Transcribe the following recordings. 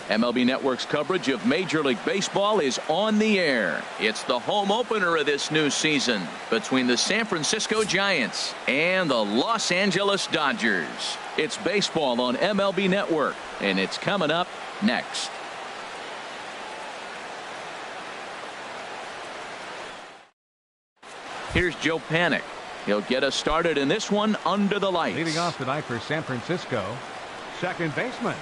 MLB Network's coverage of Major League Baseball is on the air. It's the home opener of this new season between the San Francisco Giants and the Los Angeles Dodgers. It's baseball on MLB Network, and it's coming up next. Here's Joe Panik. He'll get us started in this one under the lights. Leading off tonight for San Francisco, second baseman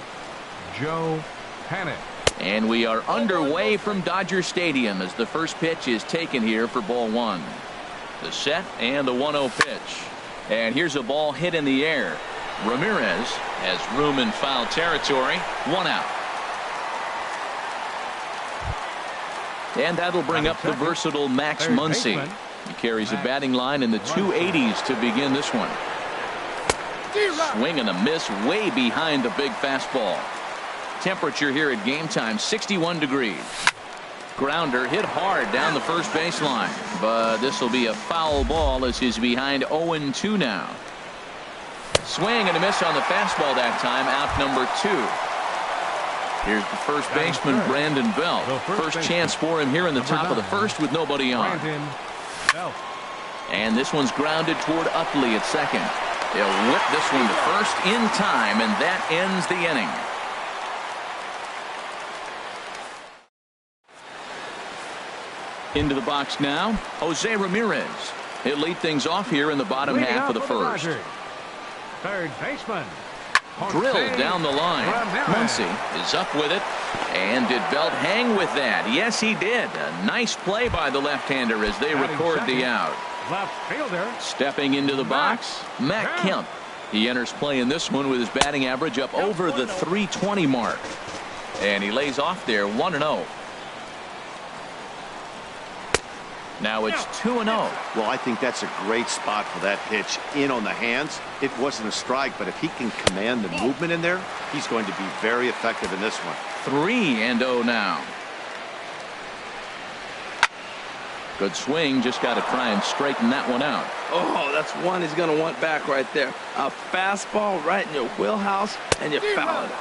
Joe Panik. And we are underway from Dodger Stadium as the first pitch is taken here for ball one. The set and the 1-0 pitch. And here's a ball hit in the air. Ramirez has room in foul territory. 1 out. And that'll bring up the versatile Max Muncy. He carries a batting line in the 280s to begin this one. Swing and a miss way behind the big fastball. Temperature here at game time 61 degrees. Grounder hit hard down the first baseline, but this will be a foul ball as he's behind 0-2 now. Swing and a miss on the fastball that time. Out number 2. Here's the first baseman Brandon Belt. First chance for him here in the top of the first with nobody on. And this one's grounded toward Utley at second. They'll whip this one to first in time, and that ends the inning. Into the box now, Jose Ramirez. He'll lead things off here in the bottom half of the first. Third baseman. Drilled down the line. Muncy is up with it. And did Belt hang with that? Yes, he did. A nice play by the left-hander as they record the out. Left fielder. Stepping into the box, Matt Kemp. He enters play in this one with his batting average up over the .320 mark. And he lays off there 1-0. Now it's 2-0. Well, I think that's a great spot for that pitch in on the hands. It wasn't a strike, but if he can command the movement in there, he's going to be very effective in this one. 3-0 now. Good swing. Just got to try and straighten that one out. Oh, that's one he's going to want back right there. A fastball right in your wheelhouse, and you foul it.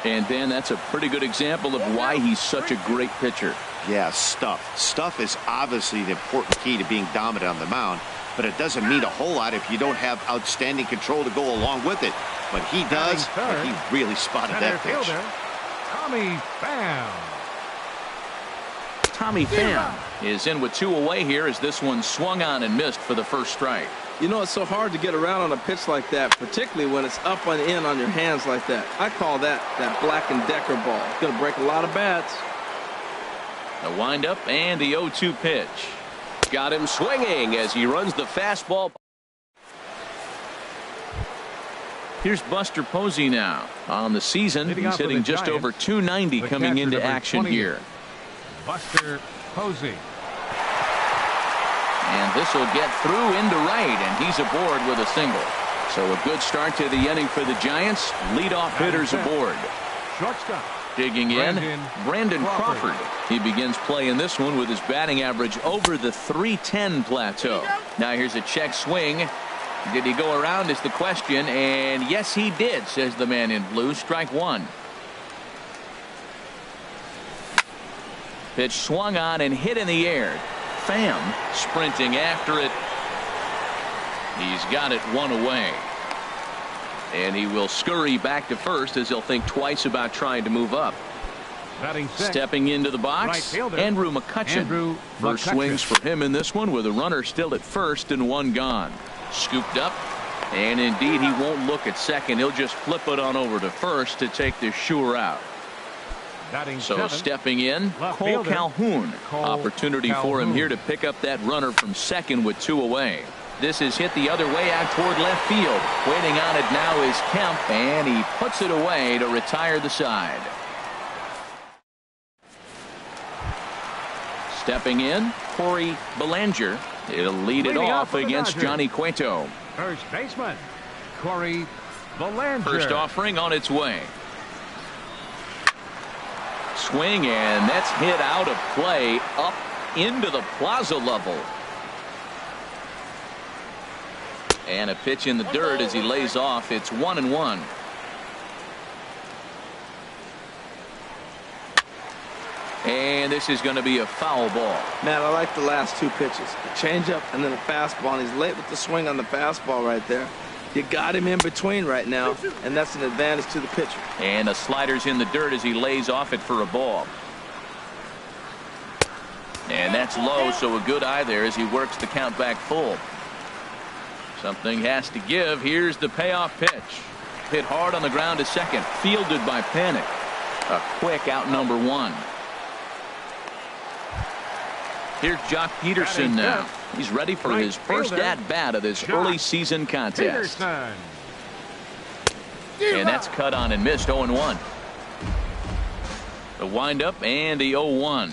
And Dan, that's a pretty good example of why he's such a great pitcher. Yeah, stuff. Stuff is obviously the important key to being dominant on the mound, but it doesn't mean a whole lot if you don't have outstanding control to go along with it. But he does, and he really spotted that pitch. Tommy Pham. Tommy Pham is in with 2 away here as this one swung on and missed for the first strike. You know, it's so hard to get around on a pitch like that, particularly when it's up and in on your hands like that. I call that Black & Decker ball. It's going to break a lot of bats. The windup and the 0-2 pitch. Got him swinging as he runs the fastball. Here's Buster Posey now. On the season, he's hitting just over .290 coming into action here. Buster Posey. And this will get through into right, and he's aboard with a single. So a good start to the inning for the Giants. Leadoff hitters aboard. Shortstop. Digging in, Brandon Crawford. He begins play in this one with his batting average over the .310 plateau. Now here's a check swing. Did he go around is the question, and yes he did, says the man in blue. Strike one. Pitch swung on and hit in the air. Pham sprinting after it. He's got it 1 away. And he will scurry back to first as he'll think twice about trying to move up. Stepping into the box, Andrew McCutchen. First swings for him in this one with a runner still at first and 1 gone. Scooped up, and indeed he won't look at second. He'll just flip it on over to first to take the sure out. So stepping in, Cole Calhoun. Opportunity for him here to pick up that runner from second with 2 away. This is hit the other way out toward left field. Waiting on it now is Kemp, and he puts it away to retire the side. Stepping in, Corey Belanger. He'll lead it off against Johnny Cueto. First baseman, Corey Belanger. First offering on its way. Swing, and that's hit out of play up into the plaza level. And a pitch in the dirt as he lays off. It's 1-1. And this is going to be a foul ball. Man, I like the last two pitches. A changeup and then a fastball. And he's late with the swing on the fastball right there. You got him in between right now, and that's an advantage to the pitcher. And a slider's in the dirt as he lays off it for a ball. And that's low, so a good eye there as he works the count back full. Something has to give. Here's the payoff pitch. Hit hard on the ground to second. Fielded by Panik. A quick out number one. Here's Jock Peterson now. He's ready for his first at-bat of this early season contest. And that's cut on and missed. 0-1. The windup and the 0-1.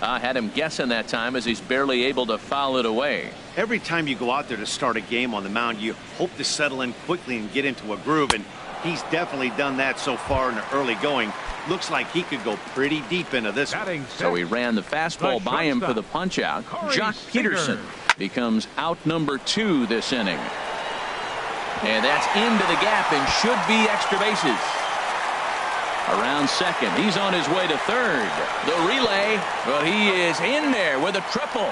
I had him guessing that time as he's barely able to foul it away. Every time you go out there to start a game on the mound, you hope to settle in quickly and get into a groove, and he's definitely done that so far in the early going. Looks like he could go pretty deep into this one. So he ran the fastball by him for the punch out. Jock Peterson becomes out number 2 this inning. And that's into the gap and should be extra bases. Around second. He's on his way to third. The relay, but he is in there with a triple.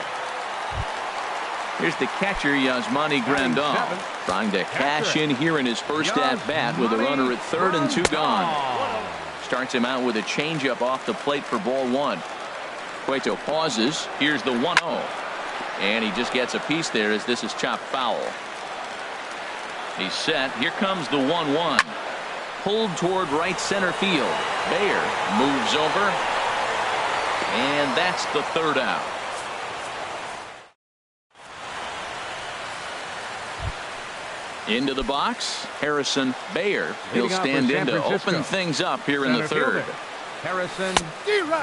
Here's the catcher, Yasmani Grandal, trying to cash in here in his first at-bat with a runner at third and 2 gone. Starts him out with a changeup off the plate for ball 1. Cueto pauses. Here's the 1-0. And he just gets a piece there as this is chopped foul. He's set. Here comes the 1-1. Pulled toward right center field. Bayer moves over. And that's the third out. Into the box, Harrison Bayer. He'll stand in to open things up here in the third. Harrison.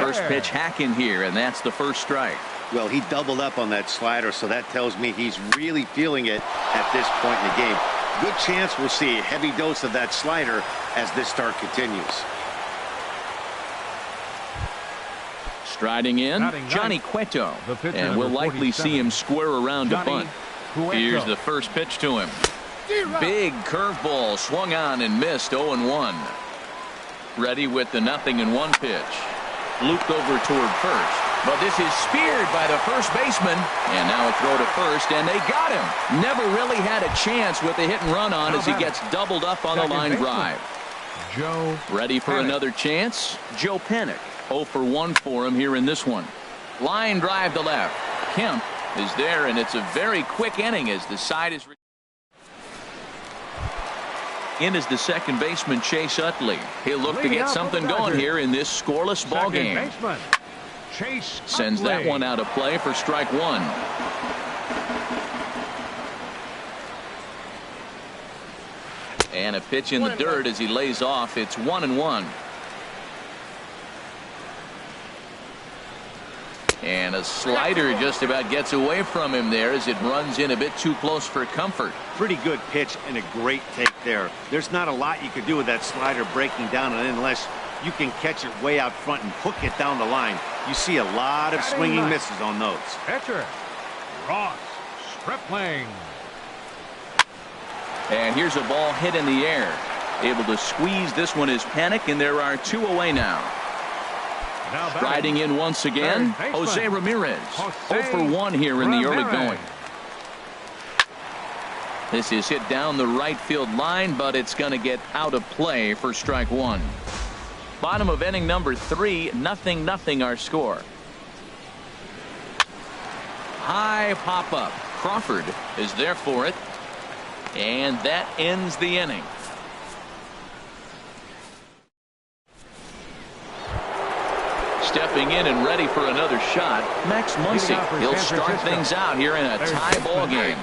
First pitch hack in here, and that's the first strike. Well, he doubled up on that slider, so that tells me he's really feeling it at this point in the game. Good chance we'll see a heavy dose of that slider as this start continues. Striding in, Johnny Cueto. And we'll likely see him square around to bunt. Here's the first pitch to him. Big curveball swung on and missed. 0-1. Ready with the 0-1 pitch. Looped over toward first. But this is speared by the first baseman. And now a throw to first, and they got him. Never really had a chance with the hit and run on as he gets doubled up on the line drive. Joe ready for another chance. Joe Panik. 0 for 1 for him here in this one. Line drive to left. Kemp is there, and it's a very quick inning as the side is. In is the second baseman, Chase Utley. He'll look to get something going here in this scoreless ball game. Chase sends that one out of play for strike 1. And a pitch in the dirt as he lays off. It's 1-1. And a slider just about gets away from him there as it runs in a bit too close for comfort. Pretty good pitch and a great take there. There's not a lot you could do with that slider breaking down unless you can catch it way out front and hook it down the line. You see a lot of swinging misses on those. Pitcher Ross Stripling. And here's a ball hit in the air. Able to squeeze this one is Panik, and there are 2 away now. Striding in once again, Jose Ramirez. 0 for 1 here in the early going. This is hit down the right field line, but it's going to get out of play for strike 1. Bottom of inning number 3, 0-0 our score. High pop up. Crawford is there for it. And that ends the inning. Stepping in and ready for another shot, Max Muncy. He'll start things out here in a tie ball game.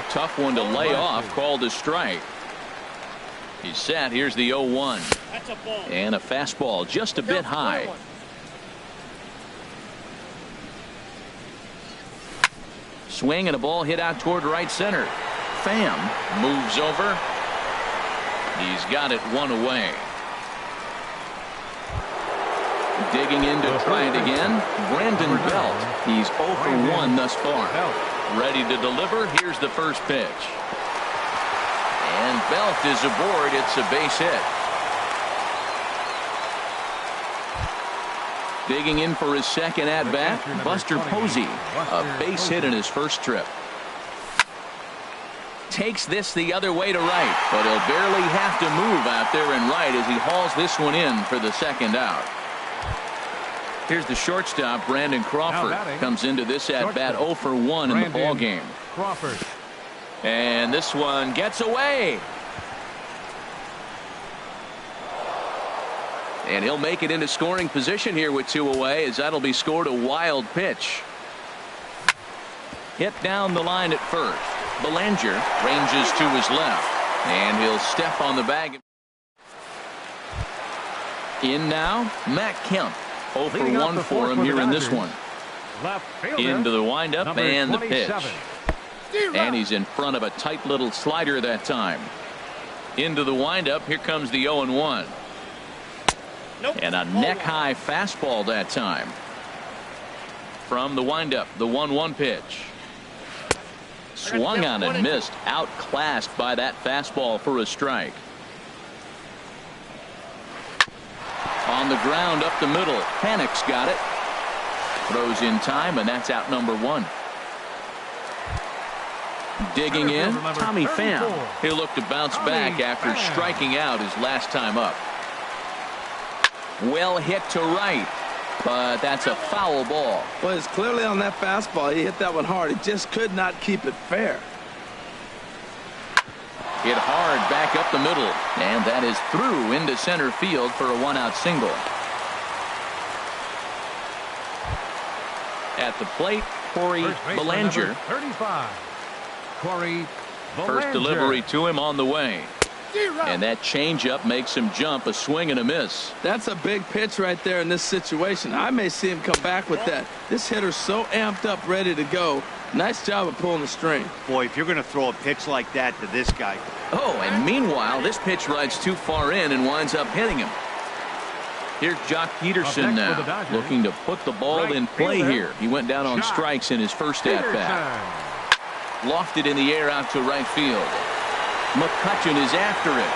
Tough one to lay off, called a strike. He's set. Here's the 0-1. And a fastball just a bit high. Swing and a ball hit out toward right center. Pham moves over. He's got it 1 away. Digging in to try it again, Brandon Belt. He's 0 for 1 thus far. Ready to deliver. Here's the first pitch. And Belt is aboard. It's a base hit. Digging in for his second at-bat, Buster Posey. A base hit in his first trip. Takes this the other way to right, but he'll barely have to move out there in right as he hauls this one in for the second out. Here's the shortstop, Brandon Crawford. Comes into this at-bat 0 for 1 in the ball game. Crawford. And this one gets away. And he'll make it into scoring position here with 2 away, as that'll be scored a wild pitch. Hit down the line at first. Belanger ranges to his left, and he'll step on the bag. In now, Matt Kemp. 0 for 1 for him here in this one. Into the windup and the pitch. And he's in front of a tight little slider that time. Into the windup. Here comes the 0-1. And a neck-high fastball that time. From the windup, the 1-1 pitch. Swung on and missed. Outclassed by that fastball for a strike. On the ground up the middle. Panic's got it. Throws in time, and that's out number 1. Digging in, Tommy Pham. He'll look to bounce back after striking out his last time up. Well hit to right, but that's a foul ball. Well, it's clearly on that fastball. He hit that one hard. He just could not keep it fair. Hit hard back up the middle, and that is through into center field for a 1-out single. At the plate, Corey Belanger. 35. Corey Belanger. First delivery to him on the way. And that changeup makes him jump. A swing and a miss. That's a big pitch right there in this situation. I may see him come back with that. This hitter's so amped up, ready to go. Nice job of pulling the string. Boy, if you're going to throw a pitch like that to this guy. Oh, and meanwhile, this pitch rides too far in and winds up hitting him. Here's Jock Peterson now, looking to put the ball in play here. He went down on strikes in his first at-bat. Lofted in the air out to right field. McCutchen is after it.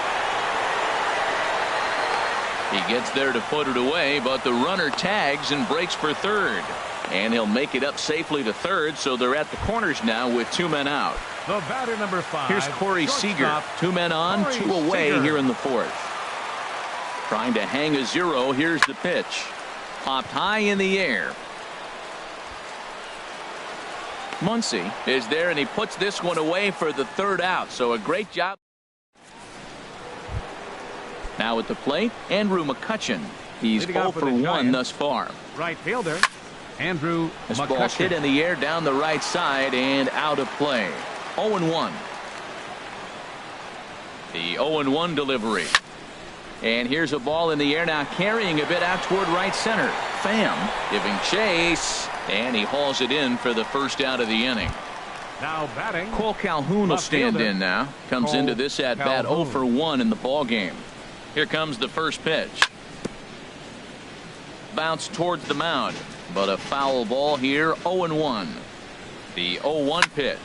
He gets there to put it away, but the runner tags and breaks for third. And he'll make it up safely to third, so they're at the corners now with 2 men out. The batter number 5. Here's Corey Seager. 2 men on, 2 away here in the 4th. Trying to hang a 0. Here's the pitch. Popped high in the air. Muncy is there, and he puts this one away for the 3rd out. So a great job. Now at the plate, Andrew McCutchen. He's 0 for 1 thus far. Right fielder, Andrew This McCutchen. ball's hit in the air down the right side and out of play. 0-1. The 0-1 delivery. And here's a ball in the air now, carrying a bit out toward right center. Pham giving chase, and he hauls it in for the first out of the inning. Now batting, Cole Calhoun will stand in now. Comes into this at bat 0 for 1 in the ball game. Here comes the first pitch. Bounce towards the mound, but a foul ball here. 0-1. The 0-1 pitch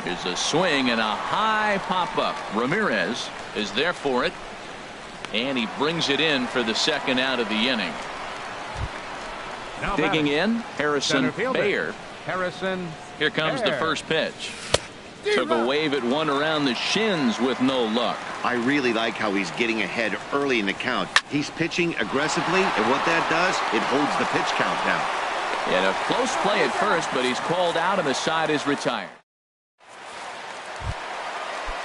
is a swing and a high pop up. Ramirez is there for it, and he brings it in for the second out of the inning. now Digging batting, in, Harrison Bayer. Harrison. Here comes the Bayer. first pitch. Took a wave at one around the shins with no luck. I really like how he's getting ahead early in the count. He's pitching aggressively, and what that does, it holds the pitch count down. And a close play at first, but he's called out and the side is retired.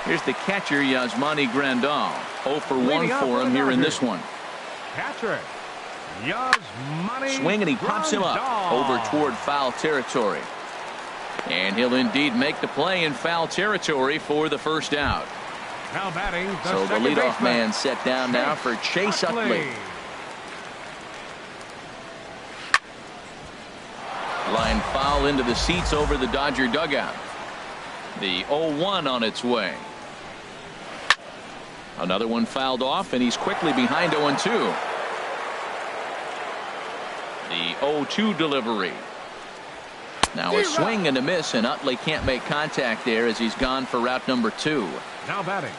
Here's the catcher, Yasmani Grandal. 0 for 1 for him here in this one. Catcher, Yasmani Swing, and he pops him up over toward foul territory. And he'll indeed make the play in foul territory for the first out. Now batting, So the leadoff man set down now for Chase Utley. Line foul into the seats over the Dodger dugout. The 0-1 on its way. Another one fouled off, and he's quickly behind 0-2. The 0-2 delivery. Now a swing and a miss, and Utley can't make contact there as he's gone for route number 2. Now batting.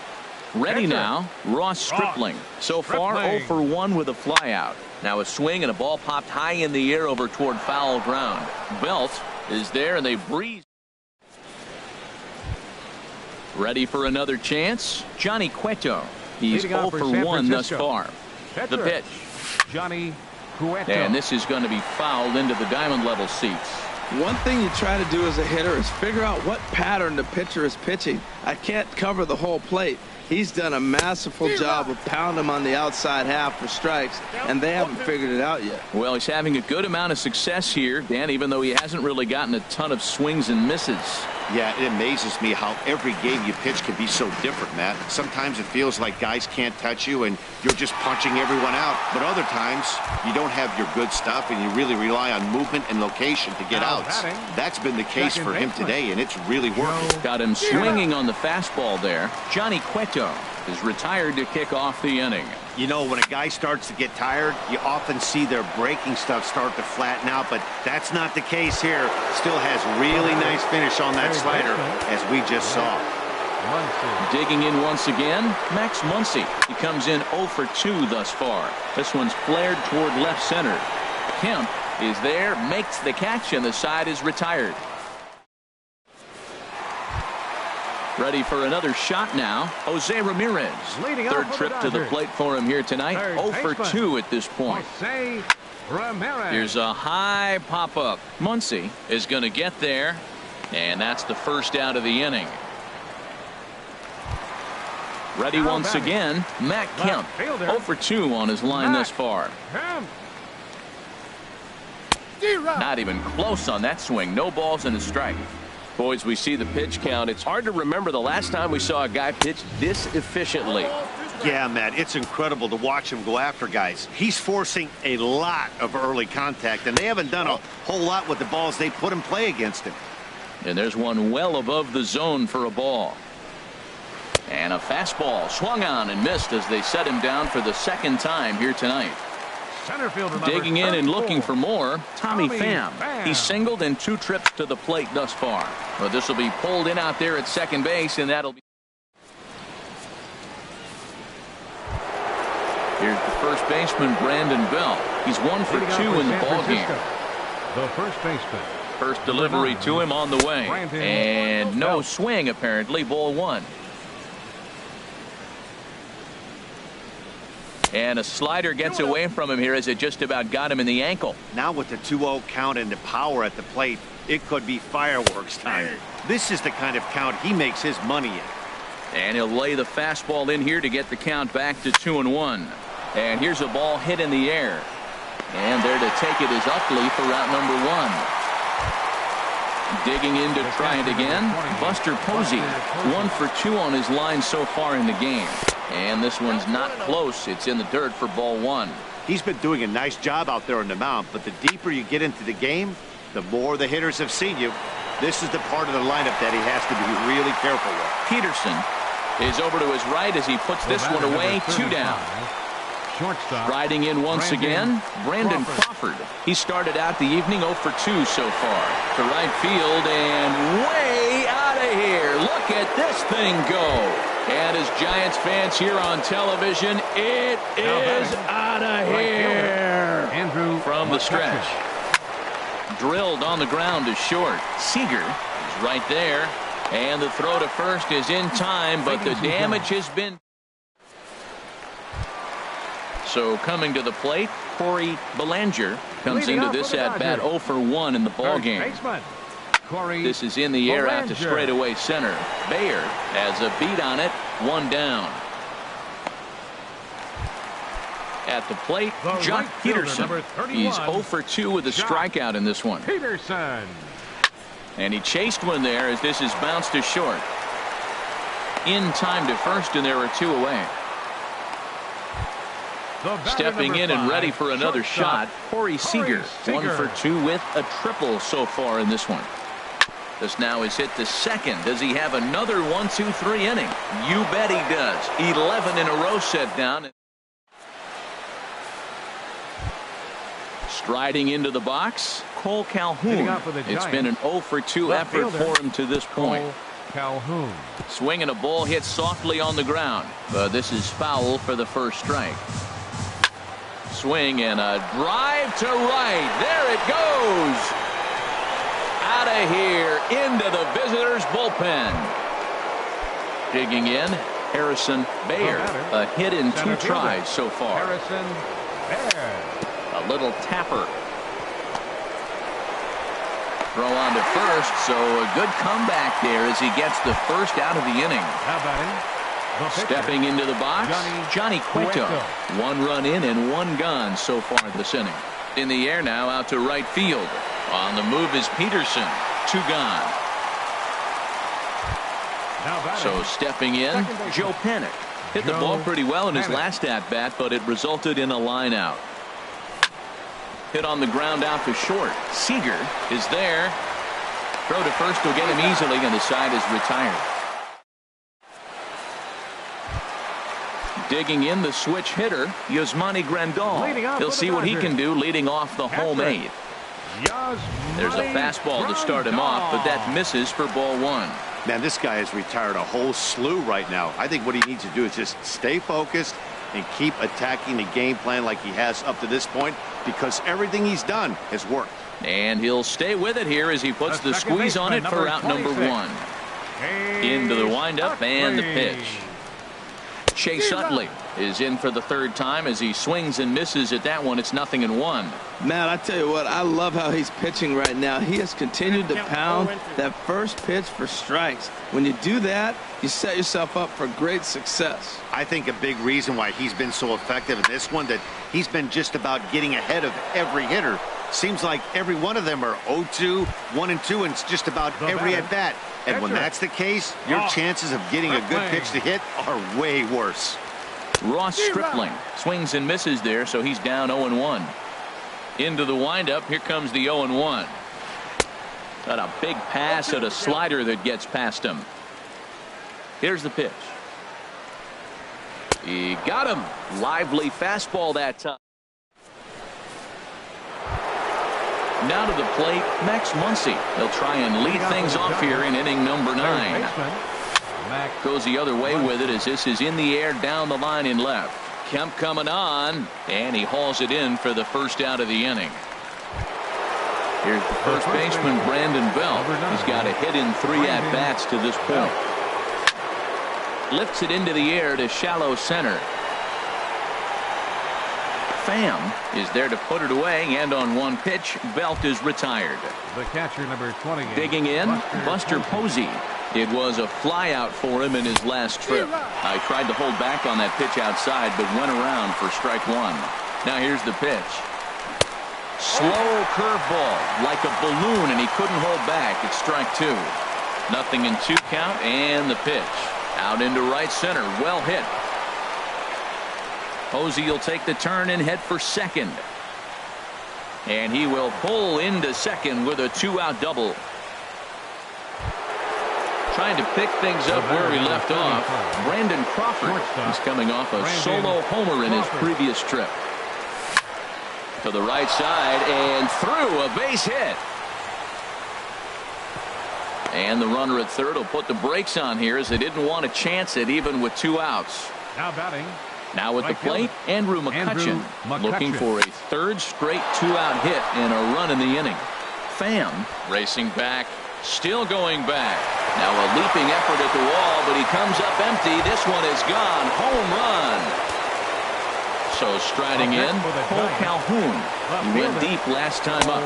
Ready Catcher. now, Ross Stripling. So far, 0 for 1 with a flyout. Now a swing and a ball popped high in the air over toward foul ground. Belt is there, and they breeze. Ready for another chance? Johnny Cueto. He's 0 for 1 thus far. Pitcher. The pitch. Johnny Cueto. And this is going to be fouled into the diamond level seats. One thing you try to do as a hitter is figure out what pattern the pitcher is pitching. I can't cover the whole plate. He's done a masterful job of pounding him on the outside half for strikes, and they haven't figured it out yet. Well, he's having a good amount of success here, Dan, even though he hasn't really gotten a ton of swings and misses. Yeah, it amazes me how every game you pitch can be so different, Matt. Sometimes it feels like guys can't touch you and you're just punching everyone out. But other times, you don't have your good stuff and you really rely on movement and location to get outs. That's been the case for him today, and it's really working. Got him swinging on the fastball there. Johnny Cueto is retired to kick off the inning. You know, when a guy starts to get tired, you often see their breaking stuff start to flatten out, but that's not the case here. Still has really nice finish on that slider, as we just saw. Digging in once again, Max Muncy. He comes in 0 for 2 thus far. This one's flared toward left center. Kemp is there, makes the catch, and the side is retired. Ready for another shot now. Jose Ramirez. Third trip to the plate for him here tonight. 0 for 2 at this point. Jose Ramirez. Here's a high pop-up. Muncy is going to get there, and that's the first out of the inning. Ready once again, Matt Kemp. 0 for 2 on his line thus far. Not even close on that swing. No balls and a strike. Boys, we see the pitch count. It's hard to remember the last time we saw a guy pitch this efficiently. Yeah, Matt, it's incredible to watch him go after guys. He's forcing a lot of early contact, and they haven't done a whole lot with the balls they put in play against him. And there's one well above the zone for a ball. And a fastball swung on and missed as they set him down for the second time here tonight. Digging in and looking for more, Tommy Pham. He singled in 2 trips to the plate thus far. But this will be pulled in out there at second base, and that'll be. Here's the first baseman, Brandon Belt. He's 1 for 2 in the ballgame. The first baseman. First delivery to him on the way. And no swing, apparently. Ball 1. And a slider gets away from him here as it just about got him in the ankle. Now with the 2-0 count and the power at the plate, it could be fireworks time. This is the kind of count he makes his money in. And he'll lay the fastball in here to get the count back to 2-1. And here's a ball hit in the air. And there to take it is Utley for route number 1. Digging in to try it again, Buster Posey. 1 for 2 on his line so far in the game. And this one's not close. It's in the dirt for ball 1. He's been doing a nice job out there on the mound, but the deeper you get into the game, the more the hitters have seen you. This is the part of the lineup that he has to be really careful with. Peterson is over to his right as he puts this one away. 2 down. Shortstop. Riding in once again, Brandon Crawford. He started out the evening 0 for 2 so far. To right field and way out of here. Look at this thing go. And as Giants fans here on television, it is out of here. Andrew from the stretch. Drilled on the ground to short. Seager is right there. And the throw to first is in time, but the damage has been. So coming to the plate, Corey Belanger comes into this at bat 0 for 1 in the ballgame. This is in the air out to straightaway center. Bayer has a beat on it. 1 down. At the plate, Jock Peterson. He's 0 for 2 with a strikeout in this one. Peterson. And he chased one there as this is bounced to short. In time to first, and there are 2 away. Stepping in and ready for another shot, Corey Seager. 1 for 2 with a triple so far in this one. This now is hit to second. Does he have another 1-2-3 inning? You bet he does. 11 in a row set down. Striding into the box, Cole Calhoun. It's been an 0 for 2 effort for him to this point. Calhoun. Swing and a ball hit softly on the ground, but this is foul for the first strike. Swing and a drive to right. There it goes. Out of here into the visitors' bullpen. Digging in, Harrison Baer. A hit in 2 tries so far. Harrison Baer. A little tapper. Throw on to first, so a good comeback there as he gets the first out of the inning. How about him? Stepping into the box, Johnny Cueto. 1 run in and 1 gone so far this inning. In the air now, out to right field. On the move is Peterson. 2 gone. So stepping in, Joe Panik. Hit the ball pretty well in his last at-bat, but it resulted in a line out. Hit on the ground out to short. Seager is there. Throw to first will get him easily, and the side is retired. Digging in, the switch hitter, Yasmani Grandal. He'll see what he can do leading off the home 8. There's a fastball to start him off, but that misses for ball 1. Man, this guy has retired a whole slew right now. I think what he needs to do is just stay focused and keep attacking the game plan like he has up to this point, because everything he's done has worked. And he'll stay with it here as he puts the squeeze on it for out number 1. Into the windup and the pitch. Chase Utley is in for the 3rd time as he swings and misses at that one. It's 0-1. Man, I tell you what, I love how he's pitching right now. He has continued to pound that first pitch for strikes. When you do that, you set yourself up for great success. I think a big reason why he's been so effective in this one, that he's been just about getting ahead of every hitter. Seems like every one of them are 0-2, 1-2, and it's just about every at-bat. And when that's the case, your chances of getting a good pitch to hit are way worse. Ross Stripling swings and misses there, so he's down 0-1. Into the windup, here comes the 0-1. Got a big pass at a slider that gets past him. Here's the pitch. He got him. Lively fastball that time. Now to the plate, Max Muncy. They'll try and lead things off here in inning number 9. Goes the other way with it as this is in the air down the line in left. Kemp coming on, and he hauls it in for the first out of the inning. Here's the first baseman, Brandon Belt. He's got a hit in 3 at-bats to this point. Lifts it into the air to shallow center. Pham is there to put it away, and on 1 pitch, Belt is retired. The catcher, number 28. Digging in, Buster Posey. It was a fly out for him in his last trip. I tried to hold back on that pitch outside, but went around for strike 1. Now here's the pitch. Slow curveball, like a balloon, and he couldn't hold back. It's strike 2. 0-2 count, and the pitch. Out into right center, well hit. Posey will take the turn and head for second. And he will pull into second with a 2-out double. Trying to pick things up where he left off, Brandon Crawford. He's coming off a solo homer in his previous trip. To the right side and through, a base hit. And the runner at third will put the brakes on here as they didn't want to chance it even with 2 outs. Now batting. Now at the plate, Andrew McCutchen looking for a 3rd straight 2-out hit and a run in the inning. Pham racing back, still going back. Now a leaping effort at the wall, but he comes up empty. This one is gone. Home run. So striding in, Cole Calhoun. He went deep last time up.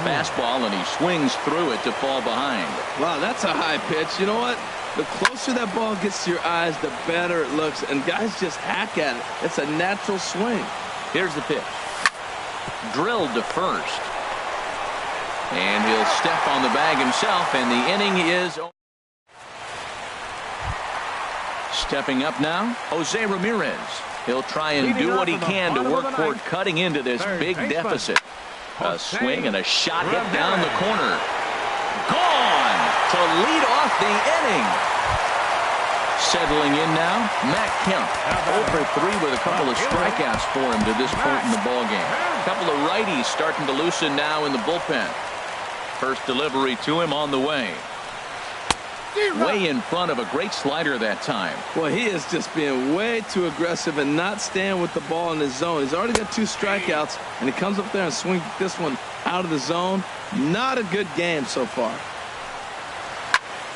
Fastball, and he swings through it to fall behind. Wow, that's a high pitch. You know what? The closer that ball gets to your eyes, the better it looks, and guys just hack at it. It's a natural swing. Here's the pitch. Drilled to first. And he'll step on the bag himself, and the inning is over. Stepping up now, Jose Ramirez. He'll try and do what he can to work toward cutting into this big deficit. A swing and a shot hit down the corner. Gone to lead off the inning. Settling in now, Matt Kemp. 0 for 3 with a couple of strikeouts for him to this point in the ballgame. A couple of righties starting to loosen now in the bullpen. First delivery to him on the way. Way in front of a great slider that time. Well, he is just being way too aggressive and not staying with the ball in his zone. He's already got 2 strikeouts, and he comes up there and swings this one out of the zone. Not a good game so far.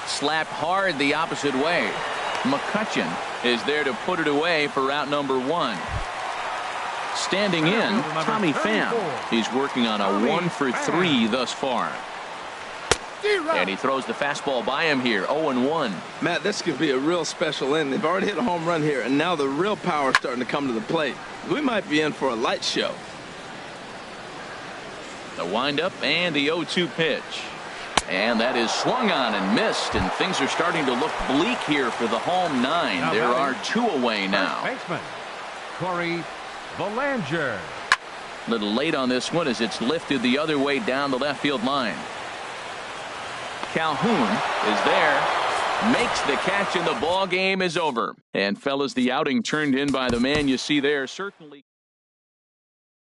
Slapped hard the opposite way. McCutchen is there to put it away for out number 1. Standing in, Tommy Pham. He's working on a 1 for 3 thus far. And he throws the fastball by him here, 0-1. Matt, this could be a real special inning. They've already hit a home run here, and now the real power is starting to come to the plate. We might be in for a light show. The windup and the 0-2 pitch. And that is swung on and missed, and things are starting to look bleak here for the home 9. There are 2 away now. Baseman, Corey Belanger. Little late on this one as it's lifted the other way down the left field line. Calhoun is there, makes the catch, and the ball game is over. And fellas, the outing turned in by the man you see there certainly